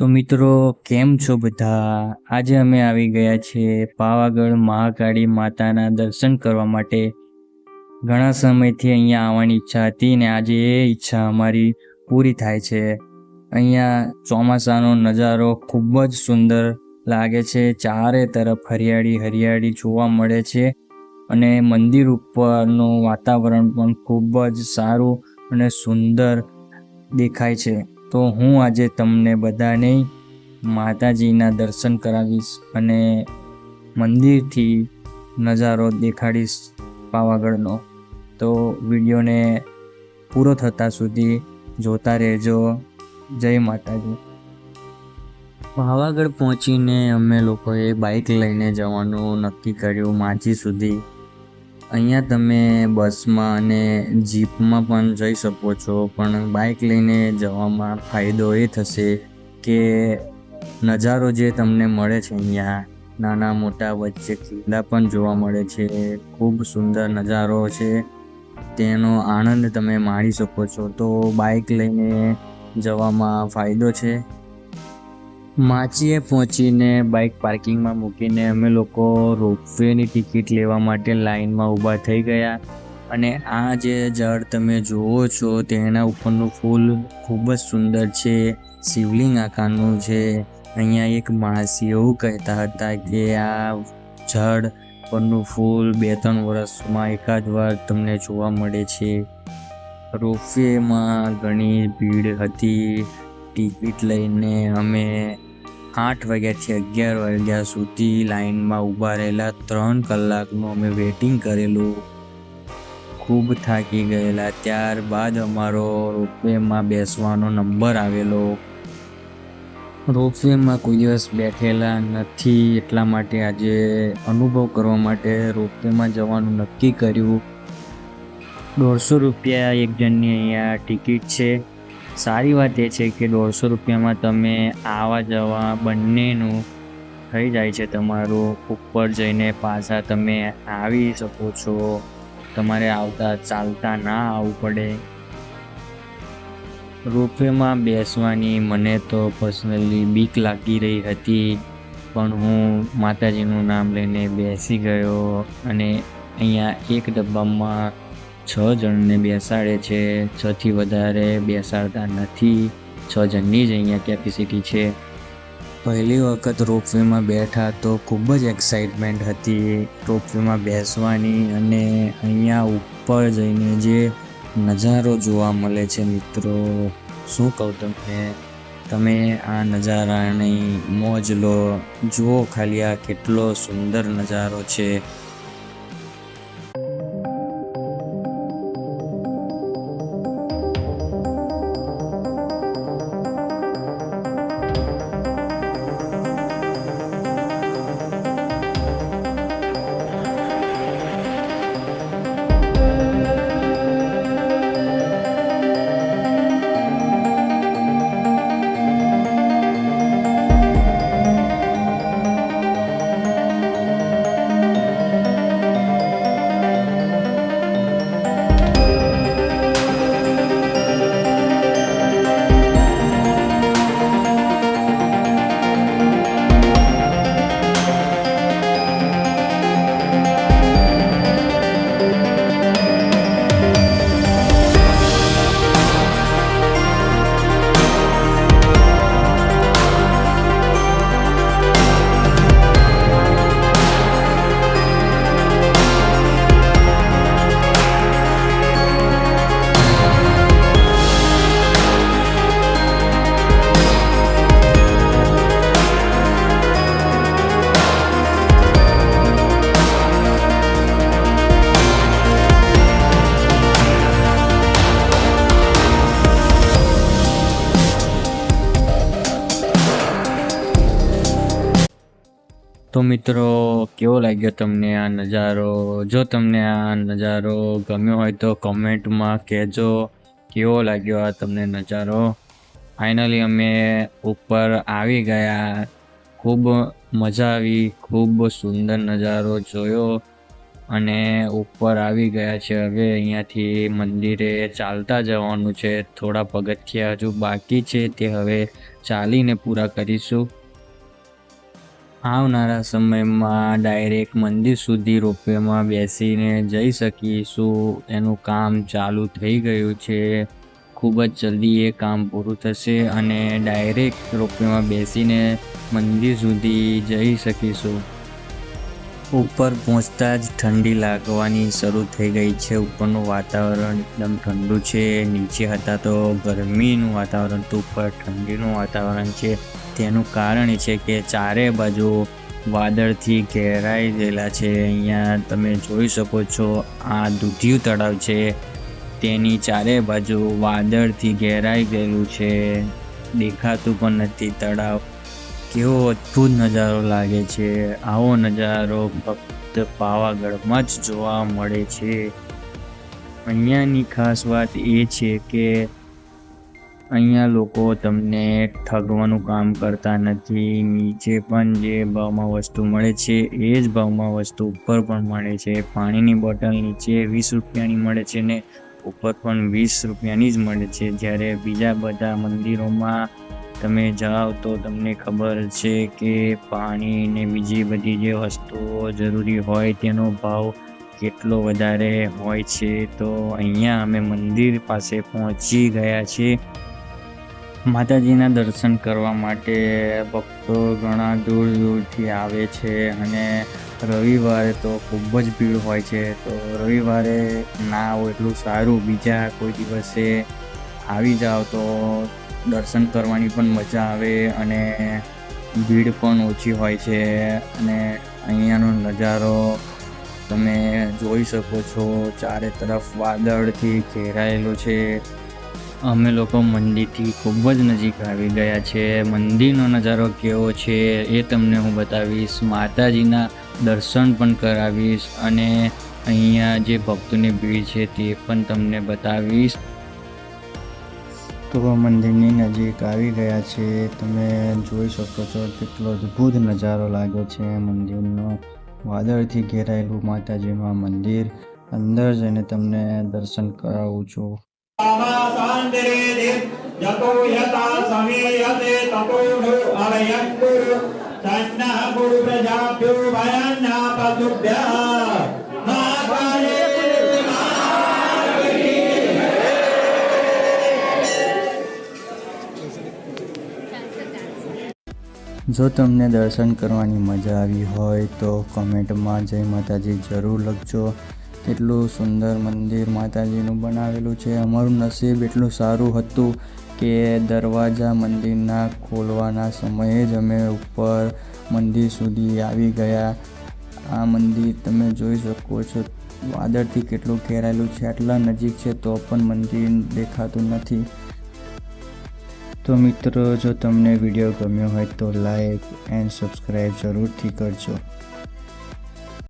તો મિત્રો કેમ છો બધા? આજે અમે આવી ગયા છીએ પાવાગઢ મહાકાળી માતાના દર્શન કરવા માટે. ઘણા સમયથી અહીંયા આવવાની ઈચ્છા હતી ને આજે એ ઈચ્છા અમારી પૂરી થાય છે. અહીંયા ચોમાસાનો નજારો ખૂબ જ સુંદર લાગે છે. ચારે તરફ હરિયાળી હરિયાળી જોવા મળે છે અને મંદિર ઉપરનું વાતાવરણ પણ ખૂબ જ સારું અને સુંદર દેખાય છે. તો હું આજે તમને બધાને માતાજીના દર્શન કરાવીશ અને મંદિરથી નજારો દેખાડીશ પાવાગઢનો. તો વિડીયોને પૂરો થતાં સુધી જોતા રહેજો. જય માતાજી. પાવાગઢ પહોંચીને અમે લોકોએ બાઇક લઈને જવાનું નક્કી કર્યું માજી સુધી. અહીંયા તમે બસમાં અને જીપમાં પણ જઈ શકો છો, પણ બાઇક લઈને જવામાં ફાયદો એ થશે કે નજારો જે તમને મળે છે અહીંયા નાના મોટા વચ્ચે કિલ્લા પણ જોવા મળે છે. ખૂબ સુંદર નજારો છે, તેનો આનંદ તમે માણી શકો છો. તો બાઇક લઈને જવામાં ફાયદો છે. માચીએ પહોંચીને બાઇક પાર્કિંગમાં મૂકીને અમે લોકો રોપવેની ટિકિટ લેવા માટે લાઇનમાં ઊભા થઈ ગયા. અને આ જે ઝાડ તમે જુઓ છો તેના ઉપરનું ફૂલ ખૂબ જ સુંદર છે, શિવલિંગ આકારનું છે. અહીંયા એક માણસી એવું કહેતા હતા કે આ ઝાડ પરનું ફૂલ 2-3 વર્ષમાં એકાદ વાર તમને જોવા મળે છે. રોપવેમાં ઘણી ભીડ હતી. ટિકિટ લઈને અમે 8 વાગ્યાથી 11 વાગ્યા સુધી લાઇનમાં ઊભા રહેલા. 3 કલાકનું અમે વેઇટિંગ કરેલું. ખૂબ થાકી ગયેલા. ત્યારબાદ અમારો રોપવેમાં બેસવાનો નંબર આવેલો. રોપવેમાં કોઈ દિવસ બેઠેલા નથી, એટલા માટે આજે અનુભવ કરવા માટે રોપવેમાં જવાનું નક્કી કર્યું. 150 રૂપિયા એક જણની અહીંયા ટિકિટ છે. સારી વાત એ છે કે 150 રૂપિયામાં તમે આવવા જવા બંનેનું થઈ જાય છે તમારું. ઉપર જઈને પાછા તમે આવી શકો છો. તમારે આવતા ચાલતા ના આવવું પડે. રોપવેમાં બેસવાની મને તો પર્સનલી બીક લાગી રહી હતી, પણ હું માતાજીનું નામ લઈને બેસી ગયો. અને અહીંયા એક ડબ્બામાં 6 જણને બેસાડે છે. 6 થી વધારે બેસાડતા નથી. 6 જણની જ અહીંયા કેપેસિટી છે. પહેલી વખત રોપવેમાં બેઠા તો ખૂબ જ એક્સાઇટમેન્ટ હતી રોપવેમાં બેસવાની. અને અહીંયા ઉપર જઈને જે નજારો જોવા મળે છે મિત્રો, શું કહું તમને. તમે આ નજારાની મોજ લો. જુઓ ખાલી આ કેટલો સુંદર નજારો છે. તો મિત્રો કેવો લાગ્યો તમને આ નજારો? જો તમને આ નજારો ગમ્યો હોય તો કમેન્ટમાં કહેજો કેવો લાગ્યો આ તમને નજારો. ફાઇનલી અમે ઉપર આવી ગયા. ખૂબ મજા આવી. ખૂબ સુંદર નજારો જોયો. અને ઉપર આવી ગયા છે. હવે અહીંયાથી મંદિરે ચાલતા જવાનું છે. થોડા પગથિયા હજુ બાકી છે, તે હવે ચાલીને પૂરા કરીશું. આવનારા સમયમાં ડાયરેક્ટ મંદિર સુધી રોપવેમાં બેસીને જઈ શકીશું. એનું કામ ચાલુ થઈ ગયું છે. ખૂબ જ જલ્દી એ કામ પૂરું થશે અને ડાયરેક્ટ રોપવેમાં બેસીને મંદિર સુધી જઈ શકીશું. ઉપર પહોંચતા જ ઠંડી લાગવાની શરૂ થઈ ગઈ છે. ઉપરનું વાતાવરણ એકદમ ઠંડુ છે. નીચે હતા તો ગરમીનું વાતાવરણ તો ઉપર ઠંડીનું વાતાવરણ છે. તેનું કારણ એ છે કે ચારે બાજુ વાદળથી ઘેરાઈ ગયેલા છે. અહીંયા તમે જોઈ શકો છો, આ દૂધિયું તળાવ છે, તેની ચારે બાજુ વાદળથી ઘેરાઈ ગયેલું છે. દેખાતું પણ નથી તળાવ. કેવો અદ્ભુત નજારો લાગે છે. આવો નજારો ફક્ત પાવાગઢમાં જ જોવા મળે છે. અહીંયાની ખાસ વાત એ છે કે અહીંયા લોકો તમને ઠગવાનું કામ કરતા નથી. નીચે પણ જે ભાવમાં વસ્તુ મળે છે એ જ ભાવમાં વસ્તુ ઉપર પણ મળે છે. પાણીની બોટલ નીચે 20 રૂપિયાની મળે છે ને ઉપર પણ 20 રૂપિયાની જ મળે છે. જ્યારે બીજા બધા મંદિરોમાં તમે જાઓ તો તમને ખબર છે કે પાણી ને બીજી બધી જે વસ્તુઓ જરૂરી હોય તેનો ભાવ કેટલો વધારે હોય છે. તો અહીંયા અમે મંદિર પાસે પહોંચી ગયા છીએ. માતાજીના દર્શન કરવા માટે ભક્તો ઘણા દૂર દૂરથી આવે છે અને રવિવારે તો ખૂબ જ ભીડ હોય છે. તો રવિવારે ના આવો એટલું સારું, બીજા કોઈ દિવસે આવી જાઓ તો દર્શન કરવાની પણ મજા આવે અને ભીડ પણ ઓછી હોય છે. અને અહીંયાનો નજારો તમે જોઈ શકો છો, ચારે તરફ વાદળથી ઘેરાયેલો છે. અમે લોકો મંદિરથી ખૂબ જ નજીક આવી ગયા છે. મંદિરનો નજારો કેવો છે એ તમને હું બતાવીશ, માતાજીના દર્શન પણ કરાવીશ અને અહીંયા જે ભક્તોની ભીડ છે તે પણ તમને બતાવીશ. તો મંદિરની નજીક આવી ગયા છે. તમે જોઈ શકો છો કેટલો અદ્ભુત નજારો લાગે છે મંદિરનો. વાદળથી ઘેરાયેલું માતાજીનું મંદિર. અંદર જઈને તમને દર્શન કરાવું છું. જો તમને દર્શન કરવાની મજા આવી હોય તો કમેન્ટમાં જય માતાજી જરૂર લખજો. કેટલું સુંદર મંદિર માતાજીનું બનાવેલું છે. અમારું નસીબ એટલું સારું હતું કે દરવાજા મંદિરના ખોલવાના સમયે જ અમે ઉપર મંદિર સુધી આવી ગયા. આ મંદિર તમે જોઈ શકો છો, વાદળથી કેટલું ઘેરાયેલું છે. આટલા નજીક છે તો પણ મંદિર દેખાતું નથી. તો મિત્રો, જો તમને વિડીયો ગમ્યો હોય તો લાઈક એન્ડ સબસ્ક્રાઈબ જરૂરથી કરજો.